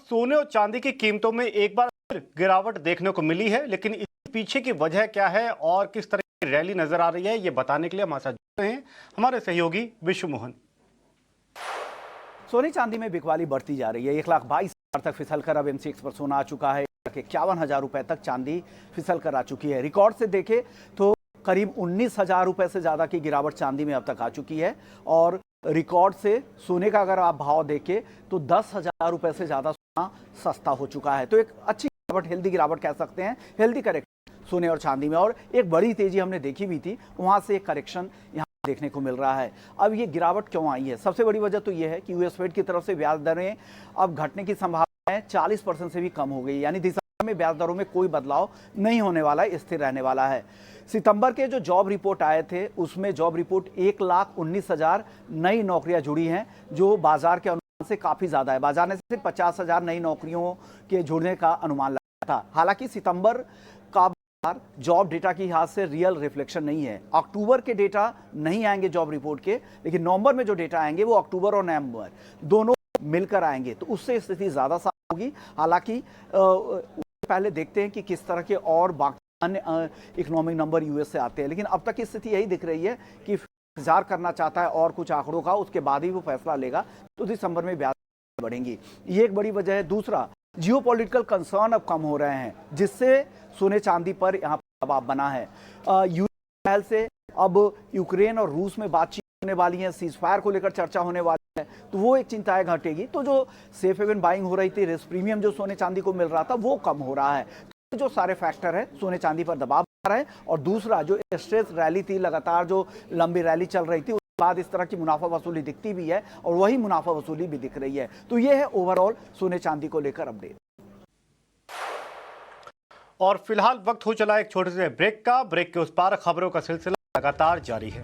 सोने और चांदी की कीमतों में एक बार फिर गिरावट देखने को मिली है, लेकिन इसके पीछे की वजह क्या है और किस तरह की रैली नजर आ रही है, ये बताने के लिए हमारे साथ जुड़े हैं हमारे सहयोगी विश्व मोहन। सोने चांदी में बिकवाली बढ़ती जा रही है। 1,22,000 तक फिसल कर अब एमसीएक्स पर सोना आ चुका है। 51,000 रुपए तक चांदी फिसल कर आ चुकी है। रिकॉर्ड से देखें तो करीब 19,000 रुपए से ज्यादा की गिरावट चांदी में अब तक आ चुकी है। और रिकॉर्ड से सोने का अगर आप भाव देखें तो 10,000 रुपए से ज्यादा सोना सस्ता हो चुका है। तो एक अच्छी गिरावट, हेल्दी गिरावट कह सकते हैं, हेल्दी करेक्शन सोने और चांदी में। और एक बड़ी तेजी हमने देखी भी थी, वहां से एक करेक्शन यहाँ देखने को मिल रहा है। अब ये गिरावट क्यों आई है? सबसे बड़ी वजह तो ये है कि यूएस फेड की तरफ से ब्याज दरें अब घटने की संभावना है 40% से भी कम हो गई। यानी दिसंबर में ब्याज दरों में कोई बदलाव नहीं होने वाला है, स्थिर रहने वाला है। सितंबर के जो जॉब रिपोर्ट आए थे उसमें जॉब रिपोर्ट 1,19,000 नई नौकरियां जुड़ी हैं, जो बाजार के अनुमान से काफी ज्यादा है। बाजार ने सिर्फ 50,000 नई नौकरियों के जुड़ने का अनुमान लगाया था। हालांकि सितंबर का जॉब डेटा की लिहाज से रियल रिफ्लेक्शन नहीं है। अक्टूबर के डेटा नहीं आएंगे जॉब रिपोर्ट के, लेकिन नवंबर में जो डेटा आएंगे वो अक्टूबर और नवंबर दोनों मिलकर आएंगे, तो उससे स्थिति ज्यादा साफ होगी। हालांकि पहले देखते हैं कि किस तरह के और बाकी अन्य इकोनॉमिक नंबर यूएस से आते हैं, लेकिन अब तक की स्थिति यही दिख रही है कि इंतजार करना चाहता है और कुछ आंकड़ों का, उसके बाद ही वो फैसला लेगा। तो दिसंबर में ब्याज बढ़ेंगी, ये एक बड़ी वजह है। दूसरा, जियोपॉलिटिकल कंसर्न अब कम हो रहे हैं, जिससे सोने चांदी पर यहाँ दबाव बना है। यूएस से अब यूक्रेन और रूस में बातचीत होने वाली है, सीज फायर को लेकर चर्चा होने वाली है, तो वो एक चिंताएं घटेगी। तो जो सेफ हेवन बाइंग हो रही थी, रिस्क प्रीमियम जो सोने चांदी को मिल रहा था, वो कम हो रहा है। तो जो सारे फैक्टर है सोने चांदी पर दबाव आ रहा है। और दूसरा, जो स्ट्रेस रैली थी, लगातार जो लंबी रैली चल रही थी, उसके बाद इस तरह की मुनाफा वसूली दिखती भी है और वही मुनाफा वसूली भी दिख रही है। तो ये है ओवरऑल सोने चांदी को लेकर अपडेट। और फिलहाल वक्त हो चला एक छोटे से ब्रेक का। ब्रेक के उस पार खबरों का सिलसिला लगातार जारी है।